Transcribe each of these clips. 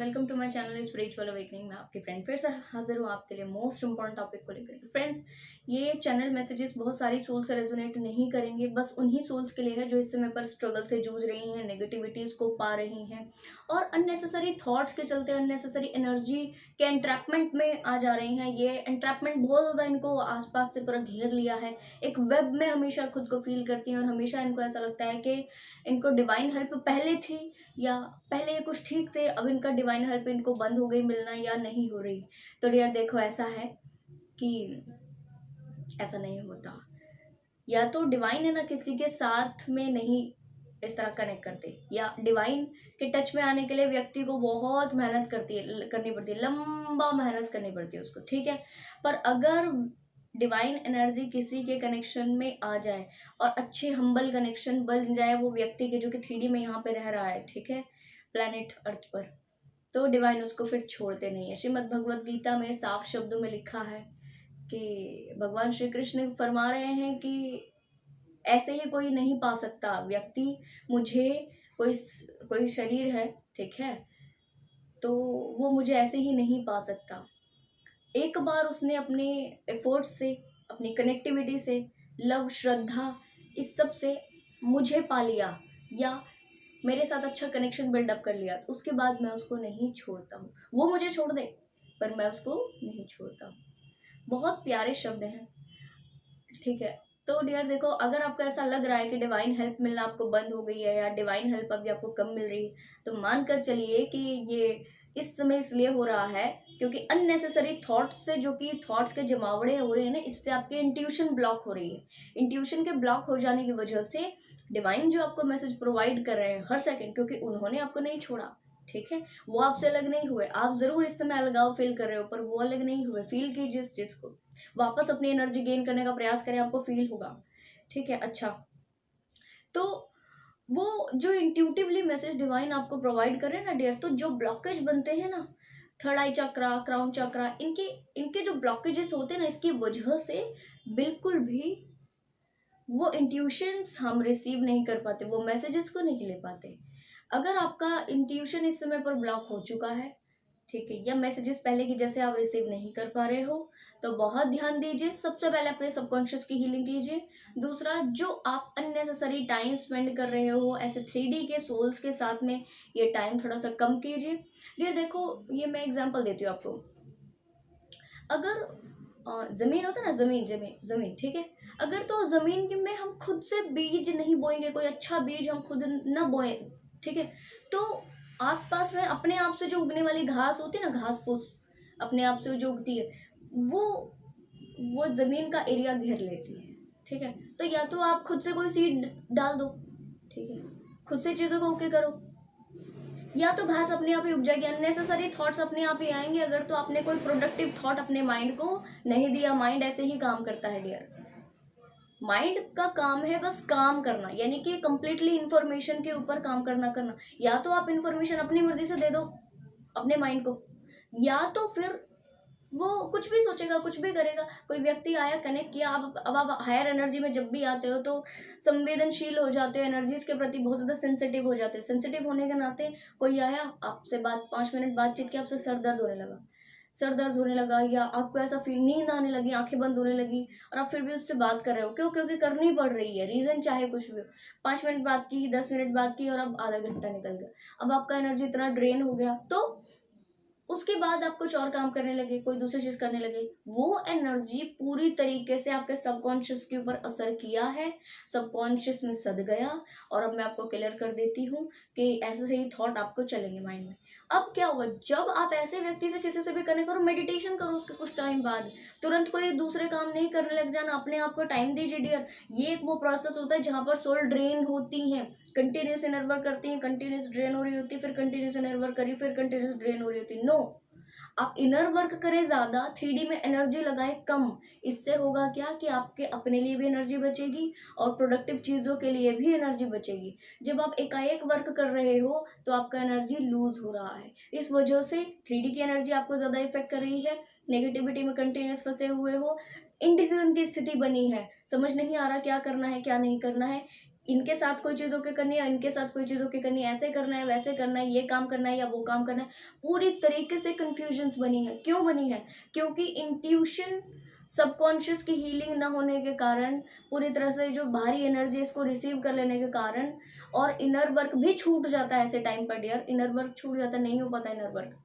Welcome to my channel spiritual awakening. मैं आपकी friend फिर से हाजिर हूँ आपके लिए मोस्ट इंपॉर्टेंट टॉपिक को लेकर। फ्रेंड्स, ये चैनल मैसेजेस बहुत सारी सोल से रेजोनेट नहीं करेंगे, बस उन्हीं सोल्स के लिए है जो इस समय पर स्ट्रगल से जूझ रही हैं, नेगेटिविटीज को पा रही हैं और अननेसेसरी थॉट्स के चलते अननेसेसरी एनर्जी के एंट्रैपमेंट में आ जा रही हैं। ये एंट्रैपमेंट बहुत ज़्यादा इनको आसपास से पूरा घेर लिया है, एक वेब में हमेशा खुद को फील करती हैं और हमेशा इनको ऐसा लगता है कि इनको डिवाइन हेल्प पहले थी या पहले ये कुछ ठीक थे, अब इनका डिवाइन हेल्प इनको बंद हो गई मिलना या नहीं हो रही। तो डियर देखो, ऐसा है कि ऐसा नहीं होता। या तो डिवाइन है ना किसी के साथ में नहीं इस तरह कनेक्ट करते, या डिवाइन के टच में आने के लिए व्यक्ति को बहुत मेहनत करनी पड़ती है, लंबा मेहनत करनी पड़ती है उसको, ठीक है। पर अगर डिवाइन एनर्जी किसी के कनेक्शन में आ जाए और अच्छे हम्बल कनेक्शन बन जाए वो व्यक्ति के, जो कि 3D में यहाँ पे रह रहा है, ठीक है, प्लैनेट अर्थ पर, तो डिवाइन उसको फिर छोड़ते नहीं है। श्रीमद् भगवत गीता में साफ शब्दों में लिखा है कि भगवान श्री कृष्ण फरमा रहे हैं कि ऐसे ही कोई नहीं पा सकता व्यक्ति मुझे, कोई शरीर है, ठीक है, तो वो मुझे ऐसे ही नहीं पा सकता। एक बार उसने अपने एफर्ट्स से, अपनी कनेक्टिविटी से, लव, श्रद्धा, इस सब से मुझे पा लिया या मेरे साथ अच्छा कनेक्शन बिल्डअप कर लिया, तो उसके बाद मैं उसको नहीं छोड़ता हूँ। वो मुझे छोड़ दे पर मैं उसको नहीं छोड़ता हूँ। बहुत प्यारे शब्द हैं, ठीक है। तो डियर देखो, अगर आपको ऐसा लग रहा है कि डिवाइन हेल्प मिलना आपको बंद हो गई है या डिवाइन हेल्प अभी आपको कम मिल रही है, तो मान कर चलिए कि ये इस समय इसलिए हो रहा है क्योंकि अननेसेसरी थॉट्स से, जो कि थॉट्स के जमावड़े हो रहे हैं ना, इससे आपकी इंट्यूशन ब्लॉक हो रही है। इंट्यूशन के ब्लॉक हो जाने की वजह से डिवाइन जो आपको मैसेज प्रोवाइड कर रहे हैं हर सेकंड, क्योंकि उन्होंने आपको नहीं छोड़ा, ठीक है, वो आपसे अलग नहीं हुए। आप जरूर इस समय अलगाव फील कर रहे हो पर वो अलग नहीं हुए। फील कीजिए इस चीज को, वापस अपनी एनर्जी गेन करने का प्रयास करें, आपको फील होगा, ठीक है। अच्छा, तो वो जो इंट्यूटिवली मैसेज डिवाइन आपको प्रोवाइड करे ना डियर, तो जो ब्लॉकेज बनते हैं ना, थर्ड आई चक्रा, क्राउन चक्रा, इनके इनके जो ब्लॉकेजेस होते हैं ना, इसकी वजह से बिल्कुल भी वो इंट्यूशंस हम रिसीव नहीं कर पाते, वो मैसेजेस को नहीं ले पाते। अगर आपका इंट्यूशन इस समय पर ब्लॉक हो चुका है, ठीक है, या मैसेजेस पहले की जैसे आप रिसीव नहीं कर पा रहे हो, तो बहुत ध्यान दीजिए। सबसे पहले अपने सबकॉन्शियस की हीलिंग कीजिए। दूसरा, जो आप अननेसेसरी टाइम स्पेंड कर रहे हो ऐसे 3D के सोल्स के साथ में, ये टाइम थोड़ा सा कम कीजिए। ये देखो, ये मैं एग्जांपल देती हूँ आपको। अगर जमीन होता है ना, जमीन, ठीक है, अगर तो जमीन में हम खुद से बीज नहीं बोएंगे, कोई अच्छा बीज हम खुद न बोए, ठीक है, तो आसपास में अपने आप से जो उगने वाली घास होती है ना, घास फूस अपने आप से जो उगती है, वो वो जमीन का एरिया घेर लेती है, ठीक है। तो या तो आप खुद से कोई सीड डाल दो, ठीक है, खुद से चीजों को ओके करो, या तो घास अपने आप ही उग जाएगी। अननेसेसरी थॉट्स अपने आप ही आएंगे अगर तो आपने कोई प्रोडक्टिव थॉट अपने माइंड को नहीं दिया। माइंड ऐसे ही काम करता है डियर। माइंड का काम है बस काम करना, यानी कि कंप्लीटली इंफॉर्मेशन के ऊपर काम करना। या तो आप इंफॉर्मेशन अपनी मर्जी से दे दो अपने माइंड को, या तो फिर वो कुछ भी सोचेगा, कुछ भी करेगा। कोई व्यक्ति आया, कनेक्ट किया, अब आप हायर एनर्जी में जब भी आते हो तो संवेदनशील हो जाते हो, एनर्जीज के प्रति बहुत ज्यादा सेंसिटिव हो जाते हो। सेंसिटिव होने के नाते कोई आया आपसे, 5 मिनट बातचीत की, आपसे सर दर्द होने लगा या आपको ऐसा फील, नींद आने लगी, आंखें बंद होने लगी, और आप फिर भी उससे बात कर रहे हो। क्यों? क्योंकि करनी पड़ रही है, रीजन चाहे कुछ भी हो। 5 मिनट बात की, 10 मिनट बात की, और अब आधा घंटा निकल गया, अब आपका एनर्जी इतना ड्रेन हो गया, तो उसके बाद आप कुछ और काम करने लगे, कोई दूसरी चीज करने लगे। वो एनर्जी पूरी तरीके से आपके सबकॉन्शियस के ऊपर असर किया है, सबकॉन्शियस में सद गया। और अब मैं आपको क्लियर कर देती हूँ कि ऐसे से ही थॉट आपको चलेंगे माइंड में। अब क्या होगा, जब आप ऐसे व्यक्ति से किसी से भी कनेक्ट करो, मेडिटेशन करो, उसके कुछ टाइम बाद तुरंत कोई दूसरे काम नहीं करने लग जाना, अपने आप को टाइम दीजिए डियर। ये एक वो प्रोसेस होता है जहां पर सोल ड्रेन होती है, कंटिन्यूस इनर वर्क करती है, कंटिन्यूस ड्रेन हो रही होती है, फिर कंटिन्यूस इनर वर्क करी, फिर कंटिन्यूस ड्रेन हो रही होती है। नो, आप इनर वर्क करें ज्यादा, 3D में एनर्जी लगाएं कम। इससे होगा क्या कि आपके अपने लिए भी एनर्जी बचेगी और प्रोडक्टिव चीजों के लिए भी एनर्जी बचेगी। जब आप एकाएक वर्क कर रहे हो तो आपका एनर्जी लूज हो रहा है, इस वजह से 3D की एनर्जी आपको ज्यादा इफेक्ट कर रही है। नेगेटिविटी में कंटिन्यूस फंसे हुए हो, इनडिसीजन की स्थिति बनी है, समझ नहीं आ रहा क्या करना है क्या नहीं करना है। इनके साथ कोई चीज़ होके करनी है, इनके साथ कोई चीज़ होके करनी है, ऐसे करना है, वैसे करना है, ये काम करना है या वो काम करना है, पूरी तरीके से कन्फ्यूजन्स बनी है। क्यों बनी है? क्योंकि इंट्यूशन, सबकॉन्शियस की हीलिंग ना होने के कारण, पूरी तरह से जो बाहरी एनर्जी इसको रिसीव कर लेने के कारण, और इनर वर्क भी छूट जाता है ऐसे टाइम पर डियर। इनर वर्क छूट जाता है, नहीं हो पाता इनर वर्क।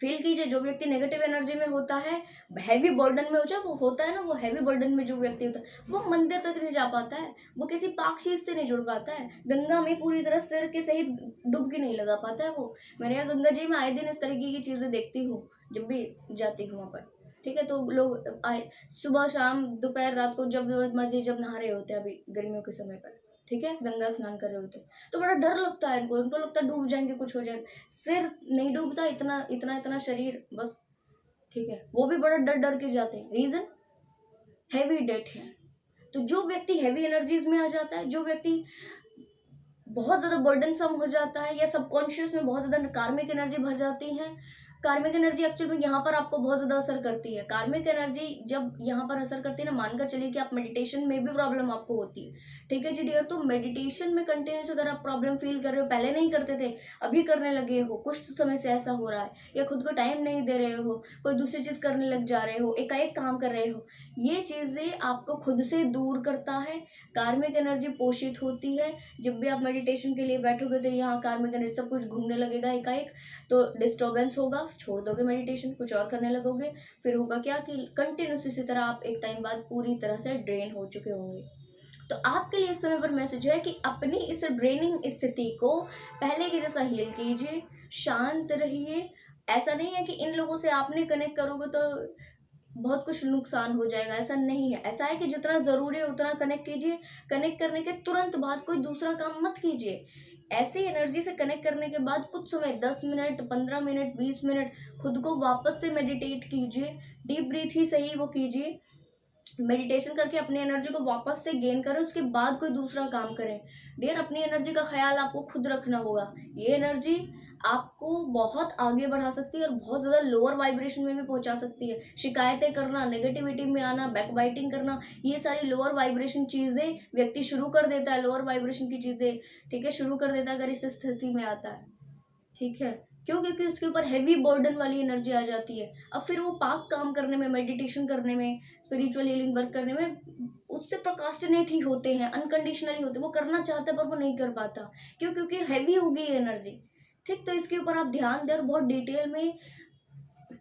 फील कीजिए, जो व्यक्ति नेगेटिव एनर्जी में होता है, हैवी बर्डन में हो जाए, वो होता है ना, वो हैवी बर्डन में जो व्यक्ति होता है वो मंदिर तक नहीं जा पाता है, वो किसी पाक चीज से नहीं जुड़ पाता है, गंगा में पूरी तरह सिर के सहित डुबकी नहीं लगा पाता है वो। मैंने यहाँ गंगा जी में आए दिन इस तरीके की चीजें देखती हूँ जब भी जाती हूँ वहाँ पर। ठीक है, तो लोग आए सुबह शाम दोपहर रात को जब मर्जी जब नहा रहे होते हैं अभी गर्मियों के समय पर, ठीक है, गंगा स्नान कर रहे होते हैं, तो बड़ा डर लगता है इनको, इनको लगता है डूब जाएंगे, कुछ हो जाएगा। सिर नहीं डूबता, इतना इतना इतना शरीर बस, ठीक है, वो भी बड़ा डर डर के जाते हैं। रीजन, हैवी डेट है। तो जो व्यक्ति हैवी एनर्जीज में आ जाता है, जो व्यक्ति बहुत ज्यादा बर्डन सम हो जाता है, या सबकॉन्शियस में बहुत ज्यादा कार्मिक एनर्जी भर जाती है। कार्मिक एनर्जी एक्चुअल में यहाँ पर आपको बहुत ज्यादा असर करती है। कार्मिक एनर्जी जब यहाँ पर असर करती है ना, मानकर चलिए कि आप मेडिटेशन में भी प्रॉब्लम आपको होती है, ठीक है जी डियर, तो मेडिटेशन में कंटिन्यूस अगर आप प्रॉब्लम फील कर रहे हो, पहले नहीं करते थे अभी करने लगे हो, कुछ समय से ऐसा हो रहा है, या खुद को टाइम नहीं दे रहे हो, कोई दूसरी चीज करने लग जा रहे हो, एकाएक काम कर रहे हो, ये चीजें आपको खुद से दूर करता है। कार्मिक एनर्जी पोषित होती है। जब भी आप मेडिटेशन के लिए बैठोगे तो यहाँ कार्मिक एनर्जी सब कुछ घूमने लगेगा एकाएक, तो डिस्टर्बेंस होगा, छोड़ दोगे मेडिटेशन, कुछ और करने लगोगे, फिर होगा क्या कि कंटिन्यूस इसी तरह आप एक टाइम बाद पूरी तरह से ड्रेन हो चुके होंगे। तो आपके लिए इस समय पर मैसेज है कि अपनी इस ड्रेनिंग स्थिति को पहले की जैसा हील कीजिए, शांत रहिए। ऐसा नहीं है कि इन लोगों से आपने कनेक्ट करोगे तो बहुत कुछ नुकसान हो जाएगा, ऐसा नहीं है। ऐसा है कि जितना जरूरी है उतना कनेक्ट कीजिए। कनेक्ट करने के तुरंत बाद कोई दूसरा काम मत कीजिए। ऐसी एनर्जी से कनेक्ट करने के बाद कुछ समय 10 मिनट, 15 मिनट, 20 मिनट खुद को वापस से मेडिटेट कीजिए। डीप ब्रीथ ही सही वो कीजिए, मेडिटेशन करके अपनी एनर्जी को वापस से गेन करें, उसके बाद कोई दूसरा काम करें। डियर, अपनी एनर्जी का ख्याल आपको खुद रखना होगा। ये एनर्जी आपको बहुत आगे बढ़ा सकती है और बहुत ज़्यादा लोअर वाइब्रेशन में भी पहुंचा सकती है। शिकायतें करना, नेगेटिविटी में आना, बैकबाइटिंग करना, ये सारी लोअर वाइब्रेशन चीज़ें व्यक्ति शुरू कर देता है, लोअर वाइब्रेशन की चीज़ें, ठीक है, शुरू कर देता है अगर इस स्थिति में आता है। ठीक है, क्यों? क्योंकि उसके ऊपर हैवी बर्डन वाली एनर्जी आ जाती है। अब फिर वो पाक काम करने में, मेडिटेशन करने में, स्पिरिचुअल हीलिंग वर्क करने में उससे प्रोक्रास्टिनेट ही होते हैं, अनकंडीशनली होते हैं। वो करना चाहता है पर वो नहीं कर पाता। क्यों? क्योंकि हैवी हो गई एनर्जी। ठीक, तो इसके ऊपर आप ध्यान दें और बहुत डिटेल में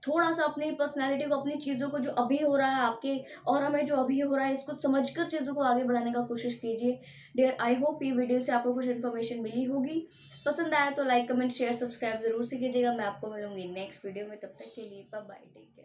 थोड़ा सा अपनी पर्सनैलिटी को, अपनी चीज़ों को जो अभी हो रहा है आपके और हमें जो अभी हो रहा है, इसको समझकर चीज़ों को आगे बढ़ाने का कोशिश कीजिए। डियर, आई होप ये वीडियो से आपको कुछ इन्फॉर्मेशन मिली होगी। पसंद आया तो लाइक, कमेंट, शेयर, सब्सक्राइब जरूर से कीजिएगा। मैं आपको मिलूंगी नेक्स्ट वीडियो में, तब तक के लिए बाय बाय, टेक केयर।